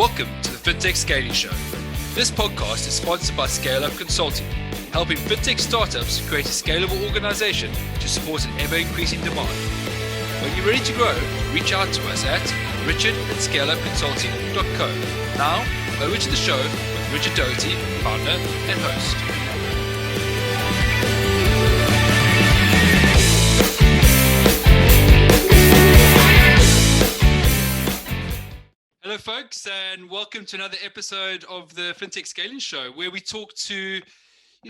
Welcome to the Fintech Scaling Show. This podcast is sponsored by scaleup Consulting, helping fintech startups create a scalable organization to support an ever-increasing demand. When you're ready to grow, reach out to us at richard@scaleupconsulting.co. Now, over to the show with Richard Doherty, founder and host. Hello, folks, and welcome to another episode of the Fintech Scaling Show, where we talk to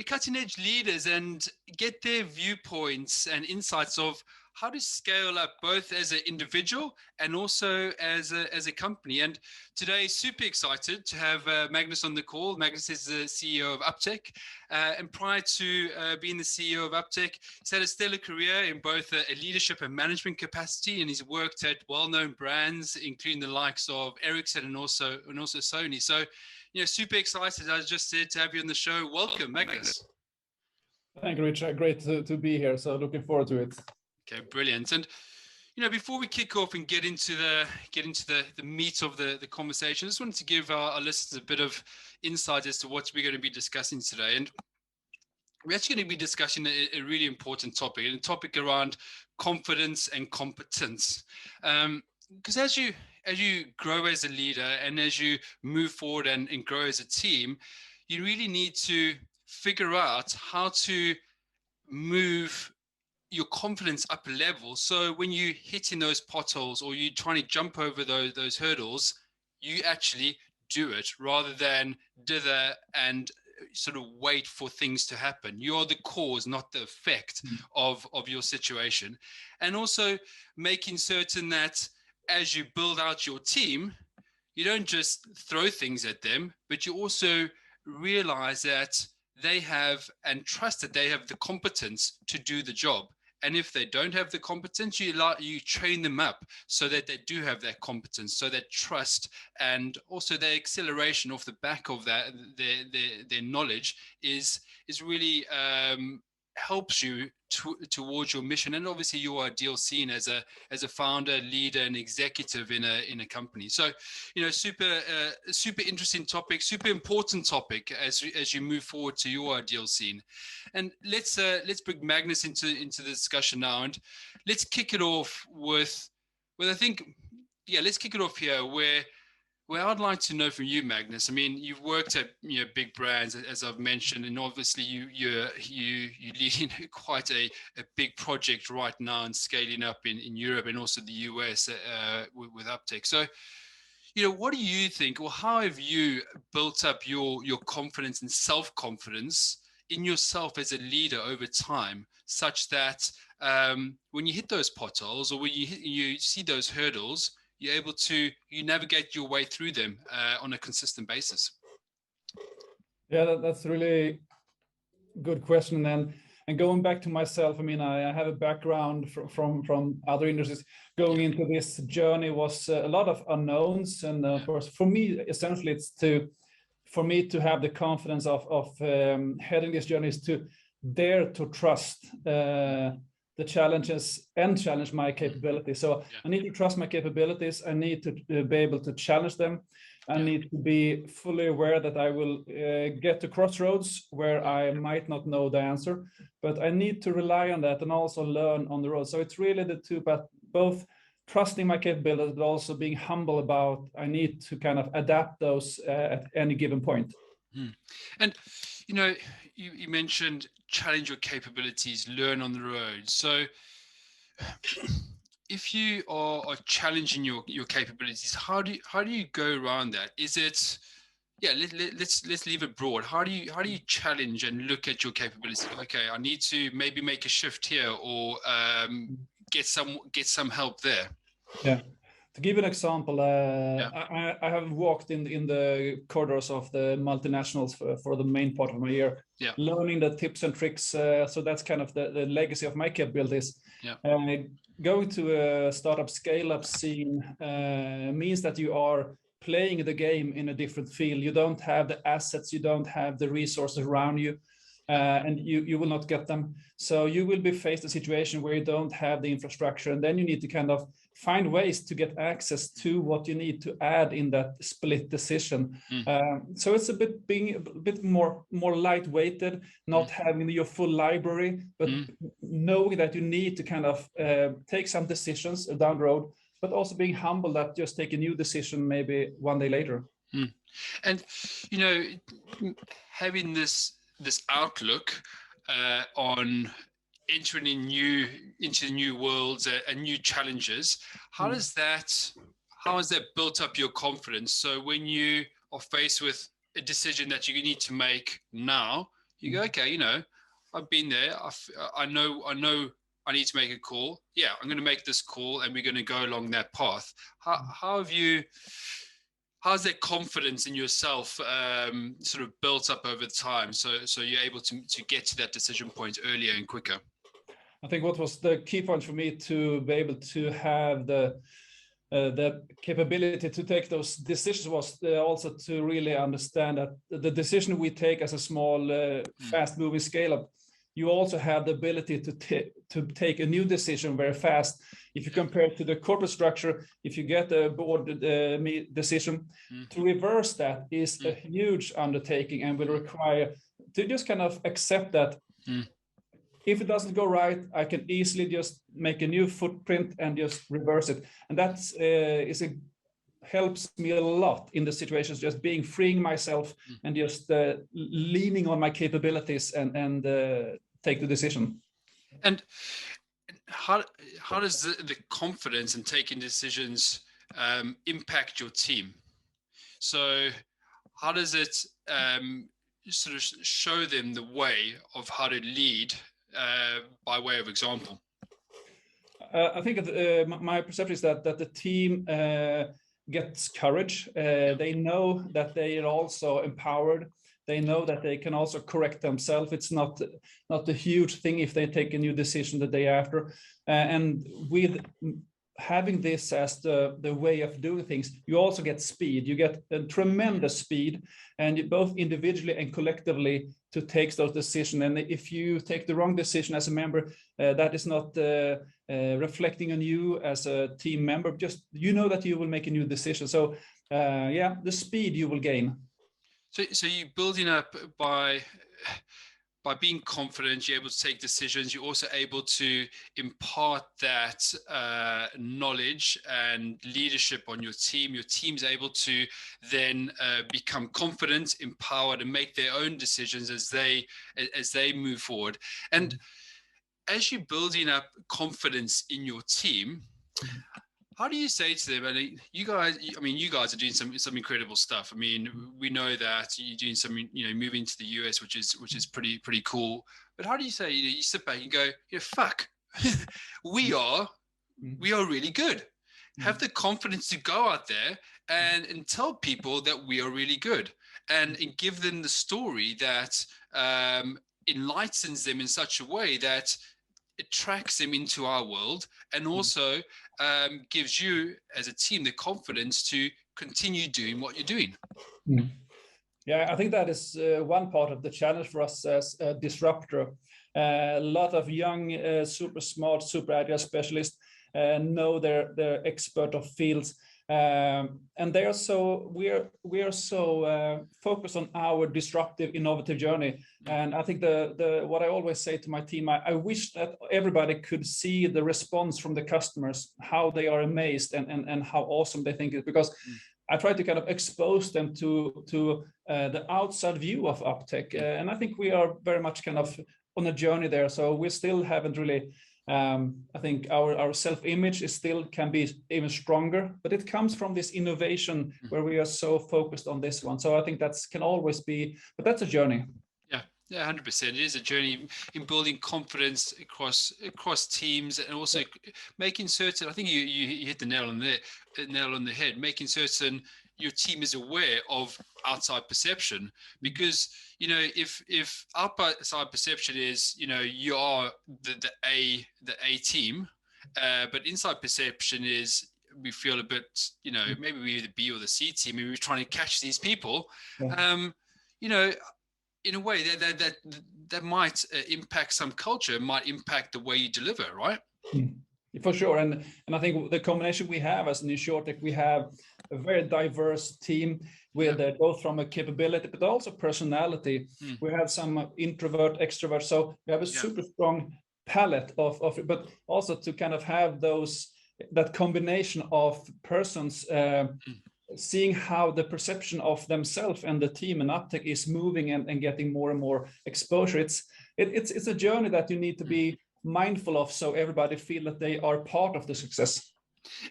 cutting-edge leaders and get their viewpoints and insights of how to scale up both as an individual and also as a company. And today, super excited to have Magnus on the call. Magnus is the CEO of Upptec, and prior to being the CEO of Upptec, he's had a stellar career in both a leadership and management capacity, and he's worked at well-known brands, including the likes of Ericsson and also Sony. So, super excited, as I just said, to have you on the show. Welcome, Magnus. Thank you, Richard. Great to be here. So looking forward to it. Okay, brilliant. And before we kick off and get into the meat of the conversation, I just wanted to give our listeners a bit of insight as to what we're going to be discussing today. And we're actually going to be discussing a really important topic, and a topic around confidence and competence. Because as you grow as a leader and as you move forward and grow as a team, you really need to figure out how to move your confidence up a level. So when you hit in those potholes or you're trying to jump over those hurdles, you actually do it rather than dither and sort of wait for things to happen. You're the cause, not the effect of your situation. And also making certain that as you build out your team, you don't just throw things at them, but you also realize that they have and trust that they have the competence to do the job. And if they don't have the competence, you train them up so that they do have that competence, so that trust and also their acceleration off the back of that, their knowledge is really helps you towards your mission, and obviously your ideal scene as a founder, leader, and executive in a company. So, super interesting topic, super important topic as you move forward to your ideal scene. And let's bring Magnus into the discussion now, and let's kick it off with I think, let's kick it off here where I'd like to know from you, Magnus. I mean, you've worked at big brands, as I've mentioned, and obviously you leading quite a big project right now and scaling up in Europe and also the US with Upptec. So, what do you think, or how have you built up your confidence and self-confidence in yourself as a leader over time, such that when you hit those potholes or when you see those hurdles, you're able to navigate your way through them on a consistent basis? Yeah, that's a really good question. And going back to myself, I mean, I have a background from other industries. Going into this journey was a lot of unknowns, and of course, for me, essentially, it's for me to have the confidence of heading this journey is to dare to trust the challenges and challenge my capabilities. So I need to trust my capabilities. I need to be able to challenge them. I need to be fully aware that I will get to crossroads where I might not know the answer, but I need to rely on that and also learn on the road. So it's really the two, but both trusting my capabilities, but also being humble about I need to kind of adapt those at any given point. And you mentioned challenge your capabilities, learn on the road. So if you are challenging your capabilities, how do you go around that? Is it let's leave it broad. How do you challenge and look at your capabilities? Okay, I need to maybe make a shift here, or get some help there. Yeah. To give an example, I have walked in the corridors of the multinationals for the main part of my year, learning the tips and tricks. So that's kind of the legacy of my capabilities. Going to a startup scale-up scene means that you are playing the game in a different field. You don't have the assets, you don't have the resources around you. And you will not get them. So you will be faced a situation where you don't have the infrastructure, and then you need to kind of find ways to get access to what you need to add in that split decision. So it's being a bit more lightweighted, not having your full library, but knowing that you need to kind of take some decisions down the road, but also being humble that just take a new decision maybe one day later. And having this outlook on entering into new worlds and new challenges, how has that built up your confidence? So when you are faced with a decision that you need to make now, you go, okay, I've been there. I know I need to make a call. Yeah, I'm going to make this call, and we're going to go along that path. How's that confidence in yourself sort of built up over time, so you're able to get to that decision point earlier and quicker? I think what was the key point for me to be able to have the capability to take those decisions was also to really understand that the decision we take as a small, fast-moving scale-up, you also have the ability to take a new decision very fast. If you compare it to the corporate structure, if you get a board decision, to reverse that is a huge undertaking and will require to just kind of accept that if it doesn't go right, I can easily just make a new footprint and just reverse it. And that helps me a lot in the situations, just freeing myself and just leaning on my capabilities and take the decision. And how does the confidence in taking decisions impact your team? So how does it sort of show them the way of how to lead by way of example? I think my perception is that the team gets courage. They know that they are also empowered. They know that they can also correct themselves. It's not a huge thing if they take a new decision the day after. And with having this as the way of doing things, you also get speed. You get a tremendous speed, and you both individually and collectively to take those decisions. And if you take the wrong decision as a member, that is not reflecting on you as a team member. Just that you will make a new decision. So the speed you will gain. So you're building up by being confident, you're able to take decisions. You're also able to impart that knowledge and leadership on your team. Your team's able to then become confident, empowered, and make their own decisions as they move forward. And as you're building up confidence in your team, how do you say to them, you guys are doing some incredible stuff. I mean, we know that you're doing some, moving to the US, which is pretty cool. But how do you say, you sit back and go, fuck, we are really good. Have the confidence to go out there and tell people that we are really good, and give them the story that enlightens them in such a way that attracts them into our world, and also gives you as a team the confidence to continue doing what you're doing. Yeah, I think that is one part of the challenge for us as a disruptor. A lot of young, super smart, super agile specialists know they're expert of fields. And they are we are so focused on our disruptive, innovative journey. And I think what I always say to my team, I wish that everybody could see the response from the customers, how they are amazed and how awesome they think it is, because I try to kind of expose them to the outside view of Upptec. And I think we are very much kind of on a journey there. So we still haven't really, I think our self-image can be even stronger, but it comes from this innovation where we are so focused on this one. So I think that can always be, but that's a journey. Yeah, 100%. It is a journey in building confidence across teams, and also making certain. I think you hit the nail on the head. Making certain your team is aware of outside perception, because if outside perception is you are the A team, but inside perception is we feel a bit maybe we're the B or the C team, and we're trying to catch these people. In a way that might impact some culture, might impact the way you deliver, right? For sure, and I think the combination we have as an insurtech, we have a very diverse team with both from a capability but also personality. We have some introvert, extrovert, so we have a super strong palette of but also to kind of have that combination of persons seeing how the perception of themselves and the team and Upptec is moving and getting more and more exposure. It's a journey that you need to be mindful of, so everybody feel that they are part of the success.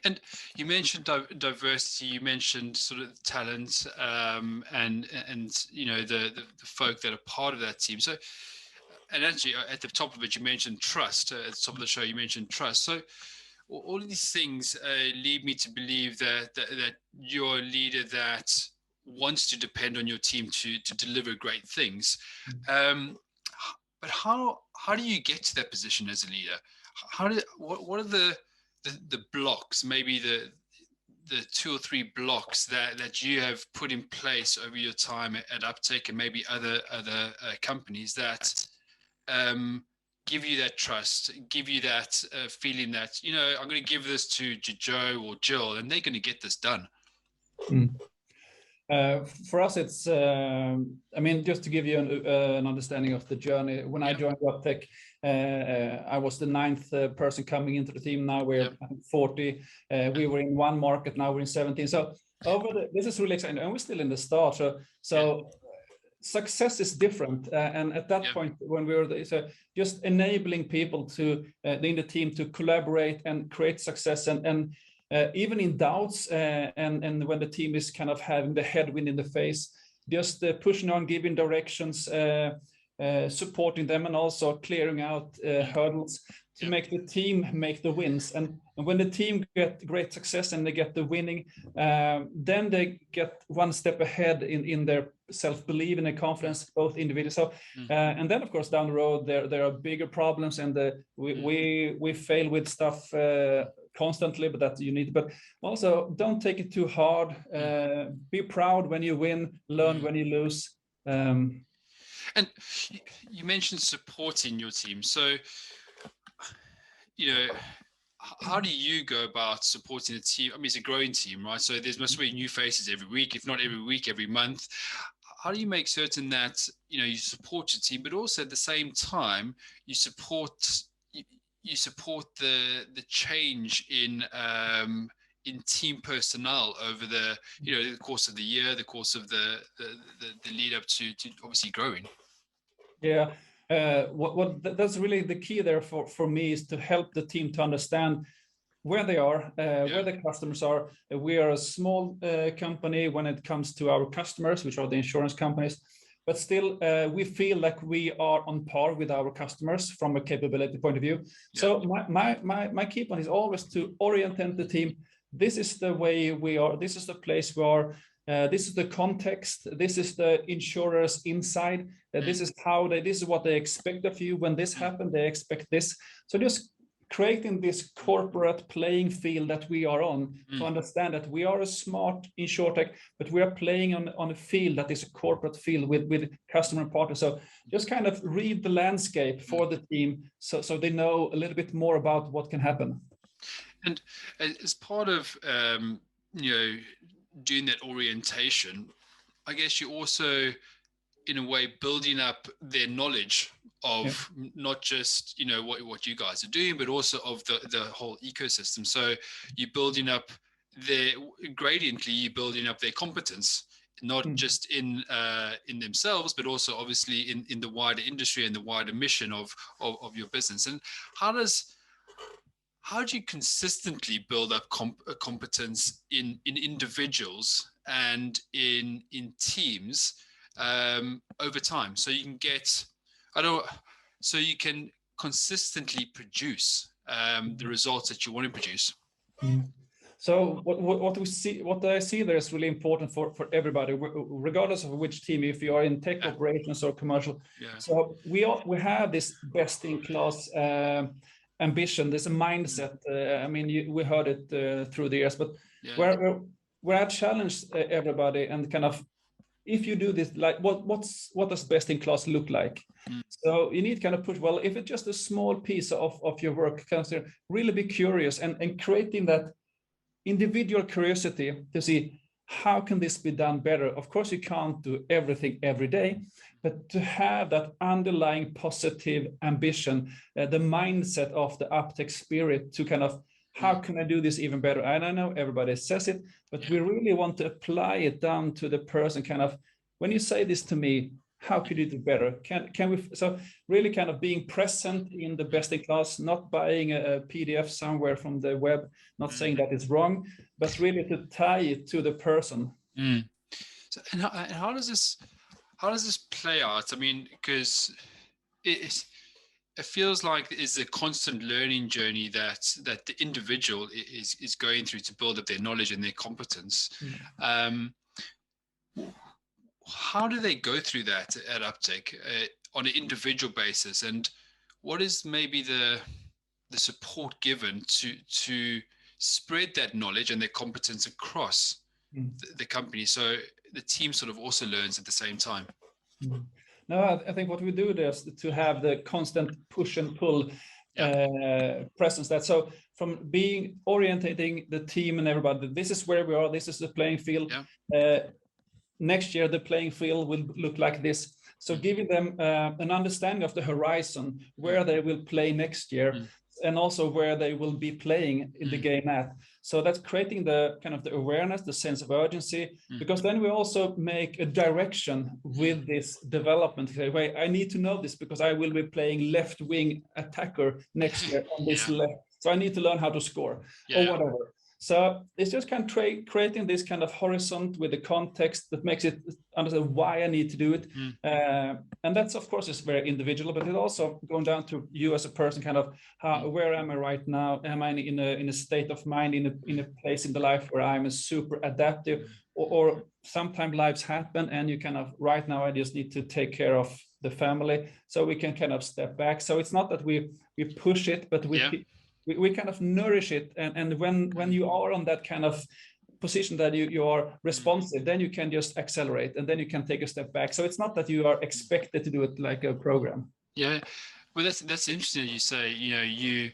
And you mentioned diversity, you mentioned sort of talent, and you know the folk that are part of that team. So, and actually at the top of it, you mentioned trust. At the top of the show, you mentioned trust. So all of these things lead me to believe that you're a leader that wants to depend on your team to deliver great things. But how do you get to that position as a leader? What are the blocks, maybe the 2 or 3 blocks that you have put in place over your time at Upptec and maybe other companies that give you that trust, give you that feeling that, you know, I'm going to give this to Joe or Jill and they're going to get this done? For us, it's, I mean, just to give you an understanding of the journey, when I joined Upptec, I was the 9th person coming into the team. Now we're 40. We were in 1 market, now we're in 17. So this is really exciting, and we're still in the start. So success is different. And at that point, when we were just enabling people to in the team to collaborate and create success, and even in doubts, and when the team is kind of having the headwind in the face, just pushing on, giving directions, supporting them, and also clearing out hurdles to make the team make the wins. And when the team get great success and they get the winning, then they get one step ahead in their self-belief and their confidence, both individually. So, and then of course down the road there are bigger problems, and we fail with stuff constantly, but that you need. But also, don't take it too hard. Be proud when you win, learn when you lose. And you mentioned supporting your team. So, you know, how do you go about supporting a team? I mean, it's a growing team, right? So there must be new faces every week, if not every week, every month. How do you make certain that, you know, you support your team, but also at the same time you support the change in team personnel over the, you know, the course of the year, the course of the lead up to obviously growing? Yeah, that's really the key there for me, is to help the team to understand where they are, where the customers are. We are a small company when it comes to our customers, which are the insurance companies, but still we feel like we are on par with our customers from a capability point of view. So my key point is always to orient the team. This is the way we are. This is the place we are. This is the context. This is the insurers inside. This is this is what they expect of you. When this happens, they expect this. So just creating this corporate playing field that we are on, to understand that we are a smart insurtech, but we are playing on a field that is a corporate field with customer partners. So just kind of read the landscape for the team, so they know a little bit more about what can happen. And as part of you know, doing that orientation, I guess you also, in a way, building up their knowledge of not just, you know, what you guys are doing, but also of the whole ecosystem. So you're building up gradiently, you're building up their competence, not just in themselves, but also obviously in the wider industry and the wider mission of your business. And how do you consistently build up competence in individuals and in teams over time, so you can get, so you can consistently produce the results that you want to produce? So what I see there is really important for everybody, regardless of which team, if you are in tech operations or commercial. So we have this best-in-class ambition. There's a mindset. I mean, we heard it through the years, but where I challenge everybody and kind of if you do this, like what does best in class look like? So you need to kind of push, well, if it's just a small piece of your work, consider really be curious and creating that individual curiosity to see how can this be done better. Of course, you can't do everything every day, but to have that underlying positive ambition, the mindset of the Upptec spirit to kind of, how can I do this even better? And I know everybody says it, but we really want to apply it down to the person, kind of, when you say this to me, how could you do better? Can we, so really kind of being present in the best in class, not buying a PDF somewhere from the web, not saying that it's wrong, but really to tie it to the person. So, and how does this play out? I mean, because it feels like it's a constant learning journey that the individual is going through to build up their knowledge and their competence. How do they go through that at Upptec on an individual basis, and what is maybe the support given to spread that knowledge and their competence across the company, so the team sort of also learns at the same time? No, I think what we do is to have the constant push and pull presence. That so from being orientating the team and everybody, this is where we are, this is the playing field. Next year, the playing field will look like this. So giving them an understanding of the horizon, where they will play next year, and also where they will be playing in the game at. So that's creating the kind of the awareness, the sense of urgency, because then we also make a direction with this development. Wait, I need to know this because I will be playing left wing attacker next year on this left. So I need to learn how to score or whatever. So it's just kind of creating this kind of horizon with the context that makes it understand why I need to do it. And that's, of course, is very individual, but it also going down to you as a person, kind of where am I right now? Am I in a state of mind, in a place in the life where I'm a super adaptive, or sometimes lives happen and you kind of, right now I just need to take care of the family, so we can kind of step back. So it's not that we push it, but we kind of nourish it, and when you are on that kind of position that you are responsive, then you can just accelerate, and then you can take a step back. So it's not that you are expected to do it like a program. Yeah, well, that's interesting. You say, you know, you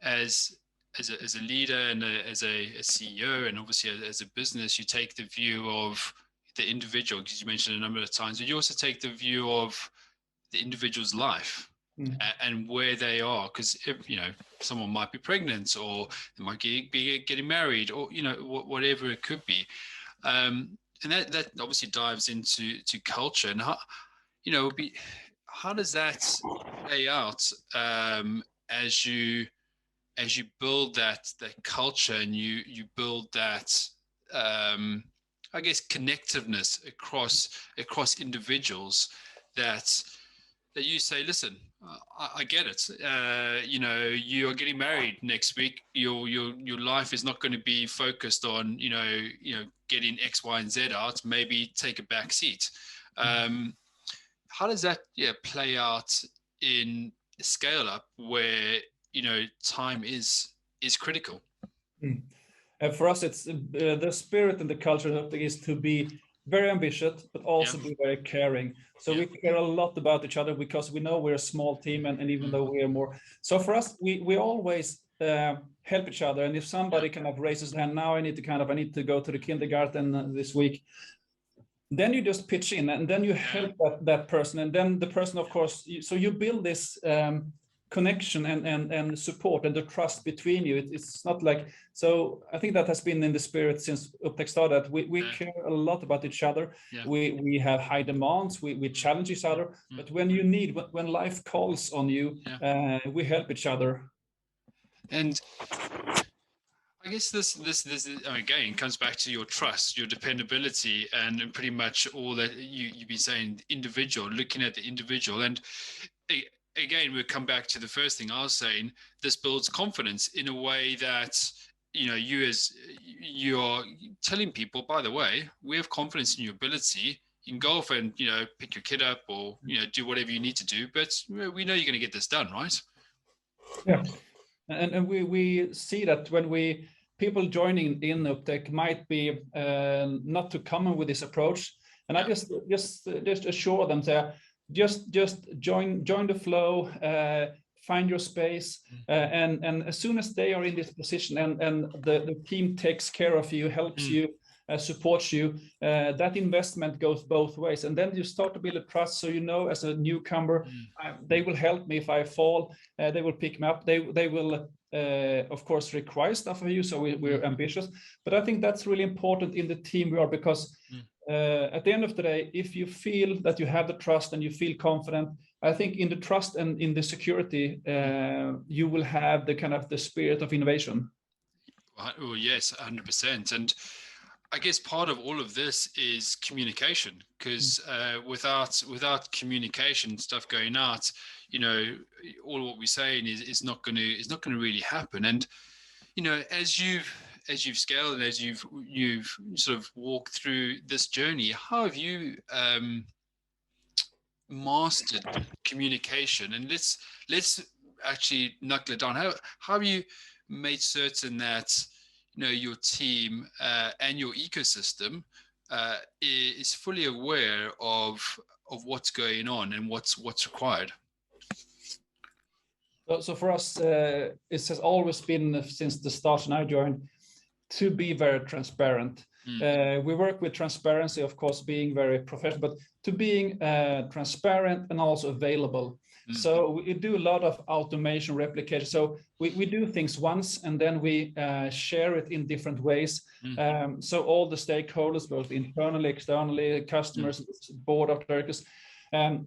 as a leader and as a CEO, and obviously as a business, you take the view of the individual, because you mentioned a number of times, but you also take the view of the individual's life. And where they are, because you know, someone might be pregnant, or they might be getting married, or you know, whatever it could be, and that obviously dives into culture, and how, you know, how does that play out as you build that culture, and you build that I guess connectiveness across individuals, that you say, listen, I get it. You know, you are getting married next week. Your life is not going to be focused on you know getting X, Y, and Z out. Maybe take a back seat. How does that play out in scale up, where you know time is critical? For us, it's the spirit and the culture is to be very ambitious, but also be very caring. So we care a lot about each other, because we know we're a small team, and even though we are more. So for us, we always help each other. And if somebody kind of raises their hand, now I need to go to the kindergarten this week, then you just pitch in, and then you help that person. And then the person, of course, so you build this connection and support and the trust between you. It's not like, so I think that has been in the spirit since Upptec started. We care a lot about each other. We have high demands, we challenge each other, but when you need, when life calls on you, we help each other. And I guess this again comes back to your trust, your dependability, and pretty much all that you've been saying, individual, looking at the individual. And again, we'll come back to the first thing I was saying. This builds confidence in a way that, you know, you are telling people, by the way, we have confidence in your ability. You can go off and, you know, pick your kid up, or, you know, do whatever you need to do, but we know you're going to get this done, right? Yeah. And we see that when people joining in Upptec might be not too common with this approach, And I just assure them that just join the flow, find your space, and as soon as they are in this position and the team takes care of you, helps you, supports you, that investment goes both ways, and then you start to build a trust. So as a newcomer, they will help me if I fall. They will pick me up. They will of course require stuff of you. So we're ambitious, but I think that's really important in the team we are, because at the end of the day, if you feel that you have the trust and you feel confident, I think in the trust and in the security, you will have the kind of the spirit of innovation. Well, yes, 100%. And I guess part of all of this is communication, because without communication, stuff going out, all what we're saying is not going to really happen. And as you've scaled and as you've sort of walked through this journey, how have you mastered communication? And let's actually knuckle it down. How have you made certain that your team and your ecosystem is fully aware of what's going on and what's required? So for us, it has always been, since the start when I joined, to be very transparent. We work with transparency, of course, being very professional, but to being transparent and also available. So we do a lot of automation replication. So we do things once and then we share it in different ways. So all the stakeholders, both internally, externally, customers, board of directors,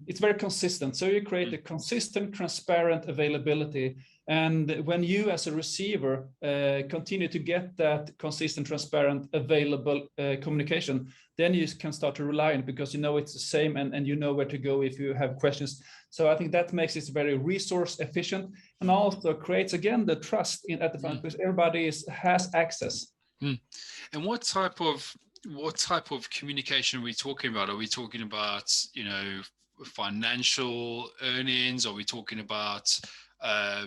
it's very consistent. So you create a consistent, transparent availability. And when you as a receiver continue to get that consistent, transparent, available communication, then you can start to rely on it, because it's the same and you know where to go if you have questions. So I think that makes it very resource efficient, and also creates again the trust at the front, because everybody has access. And what type of communication are we talking about? Are we talking about financial earnings? Are we talking about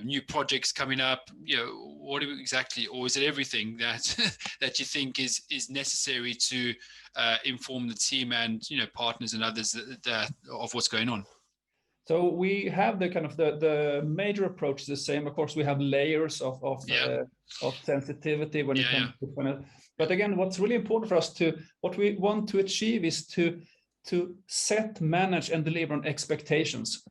new projects coming up? What exactly, or is it everything that that you think is necessary to inform the team and partners and others that of what's going on? So we have the kind of the major approach is the same. Of course, we have layers of sensitivity when it comes to finance. But again, what's really important for us what we want to achieve is to set, manage, and deliver on expectations.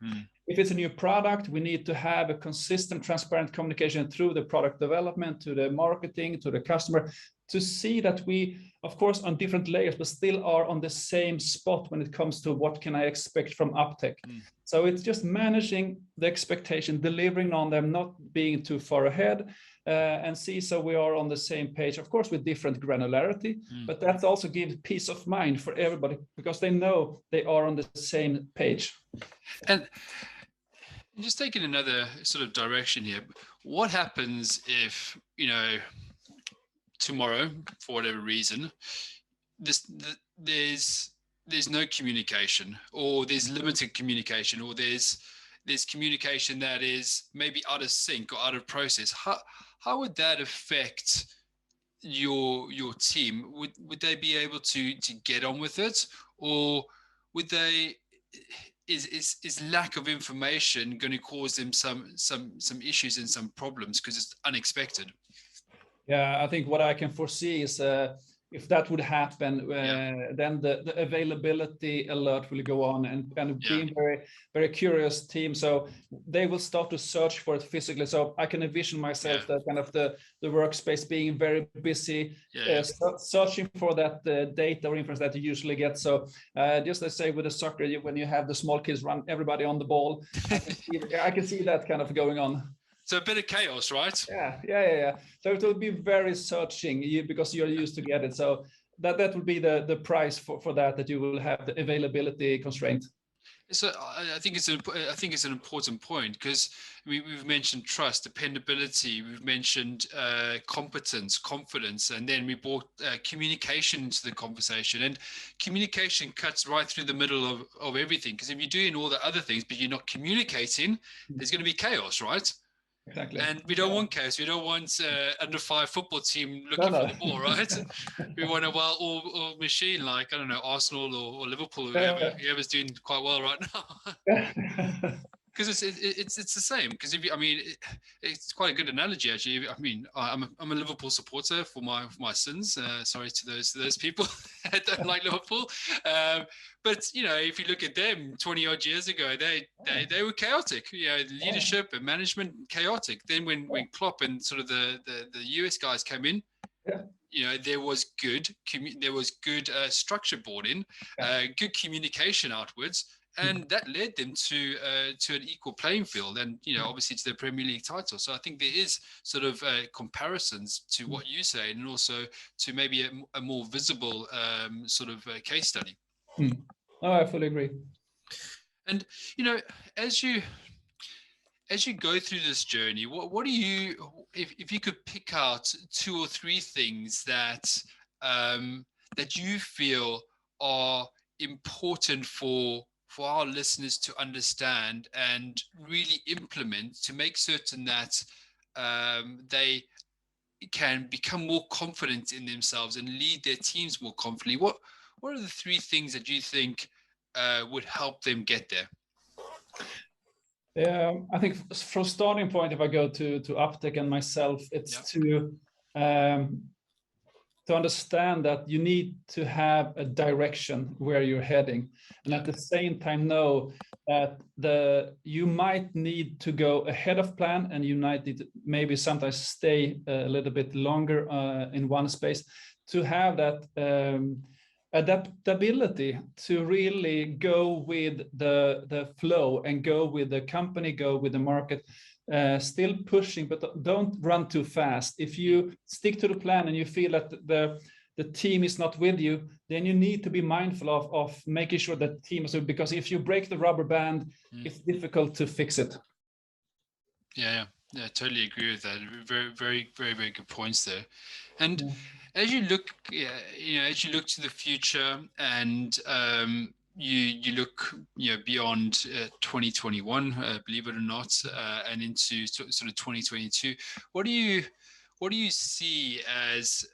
If it's a new product, we need to have a consistent, transparent communication through the product development, to the marketing, to the customer, to see that we, of course, on different layers, but still are on the same spot when it comes to what can I expect from Upptec. So it's just managing the expectation, delivering on them, not being too far ahead, and see so we are on the same page, of course, with different granularity, but that also gives peace of mind for everybody, because they know they are on the same page. And just taking another sort of direction here, what happens if, tomorrow, for whatever reason, there's no communication, or there's limited communication, or there's communication that is maybe out of sync or out of process? How would that affect your team? Would they be able to get on with it, or would they? Is lack of information going to cause them some issues and some problems because it's unexpected? Yeah, I think what I can foresee is if that would happen, then the availability alert will go on, and being very, very curious team. So they will start to search for it physically. So I can envision myself that kind of the workspace being very busy, searching for that data or inference that you usually get. So just let's say with the soccer, when you have the small kids run everybody on the ball, I can see that kind of going on. So a bit of chaos, right? Yeah. So it will be very searching because you're used to get it. So that will be the price for that you will have the availability constraint. So I think it's an important point, because we've mentioned trust, dependability, we've mentioned competence, confidence, and then we brought communication into the conversation. And communication cuts right through the middle of everything, because if you're doing all the other things but you're not communicating, there's going to be chaos, right? Exactly. And we don't want chaos. We don't want under 5 football team looking No. for the ball, right? We want a well-oiled machine, like, I don't know, Arsenal or Liverpool, whoever's doing quite well right now. Because it's the same. Because if you, I mean, it's quite a good analogy actually. I mean, I'm a Liverpool supporter for my sins. Sorry to those people that don't like Liverpool. But you know, if you look at them 20 odd years ago, they were chaotic. You know, leadership and management chaotic. Then when Klopp and sort of the US guys came in, you know, there was good structure brought in, good communication outwards. And that led them to an equal playing field, and you know, obviously to the Premier League title. So I think there is sort of comparisons to what you say, and also to maybe a more visible sort of case study. Oh, I fully agree. And you know, as you go through this journey, what do you, if you could pick out 2 or 3 things that that you feel are important for our listeners to understand and really implement to make certain that they can become more confident in themselves and lead their teams more confidently, what are the 3 things that you think would help them get there? I think from starting point, if I go to Upptec and myself, it's to understand that you need to have a direction where you're heading, and at the same time know that you might need to go ahead of plan, and you might need to maybe sometimes stay a little bit longer in one space to have that adaptability to really go with the flow and go with the company, go with the market. Still pushing, but don't run too fast. If you stick to the plan and you feel that the team is not with you, then you need to be mindful of making sure that the team is, because if you break the rubber band, it's difficult to fix it. Yeah, totally agree with that. Very, very, very, very good points there. And as you look, as you look to the future, and you look, beyond 2021, believe it or not, and into sort of 2022. What do you see as?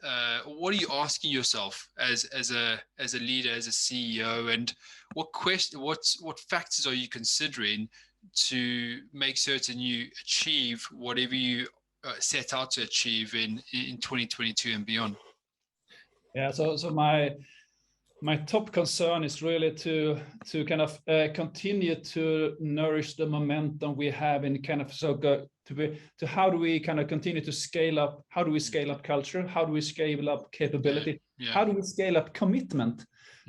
What are you asking yourself as a leader, as a CEO, and what factors are you considering to make certain you achieve whatever you set out to achieve in 2022 and beyond? Yeah. So my top concern is really to kind of continue to nourish the momentum we have in kind of to how do we kind of continue to scale up? How do we scale up culture? How do we scale up capability? How do we scale up commitment?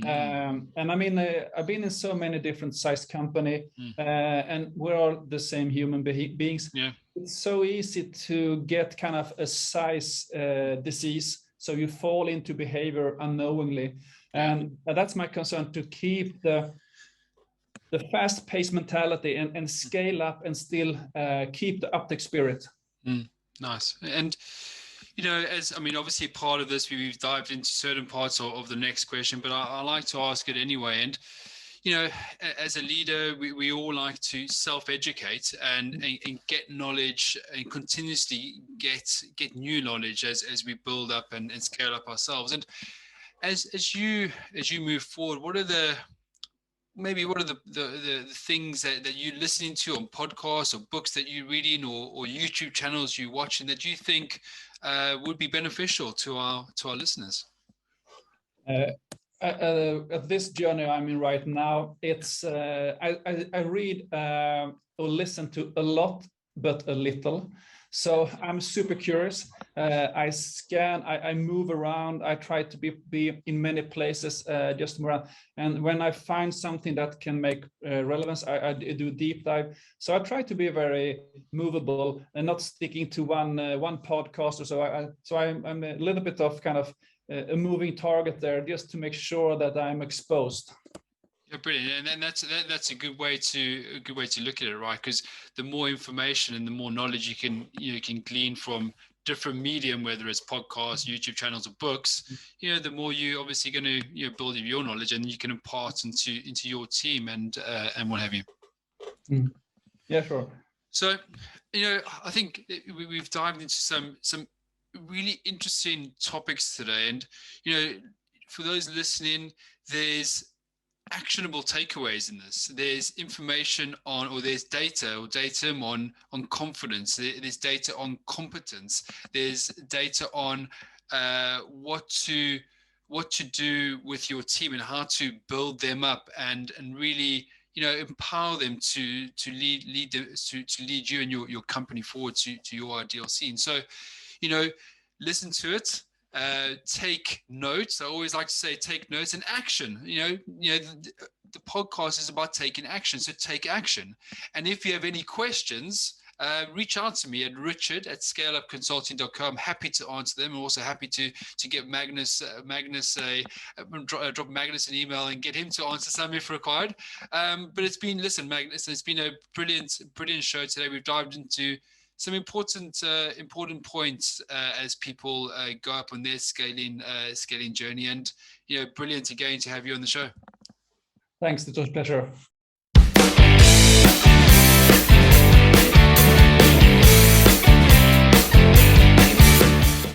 And I mean, I've been in so many different size company, and we're all the same human beings. It's so easy to get kind of a size disease, so you fall into behavior unknowingly. And that's my concern, to keep the fast-paced mentality and scale up and still keep the Upptec spirit. Nice. And obviously part of this, we've dived into certain parts of the next question, but I like to ask it anyway. And as a leader, we all like to self-educate and get knowledge and continuously get new knowledge as we build up and scale up ourselves. And as you move forward, what are the things that you're listening to on podcasts or books that you're reading or YouTube channels you're watching that you think would be beneficial to our listeners? At this journey I'm in right now, it's I read or listen to a lot, but a little. So I'm super curious. I scan, I move around. I try to be in many places, just around. And when I find something that can make relevance, I do deep dive. So I try to be very movable and not sticking to one podcast or so. So I'm a little bit of kind of a moving target there, just to make sure that I'm exposed. Yeah, brilliant, and that's a good way to look at it, right? Because the more information and the more knowledge you can glean from different medium, whether it's podcasts, YouTube channels, or books, the more you obviously going to build your knowledge, and you can impart into your team and what have you. Yeah, sure. So, I think we've dived into some really interesting topics today, and for those listening, there's actionable takeaways in this. There's information on, or there's data on confidence. There's data on competence. There's data on what to do with your team and how to build them up and really empower them to lead you and your company forward to your ideal scene. So listen to it, take notes. I always like to say take notes and action. The podcast is about taking action, so take action. And if you have any questions, reach out to me at richard@scaleupconsulting.com. Happy to answer them. I'm also happy to get Magnus drop Magnus an email and get him to answer some if required. But it's been, listen, Magnus, it's been a brilliant show today. We've dived into some important points as people go up on their scaling journey. And brilliant again to have you on the show. Thanks, it was a pleasure.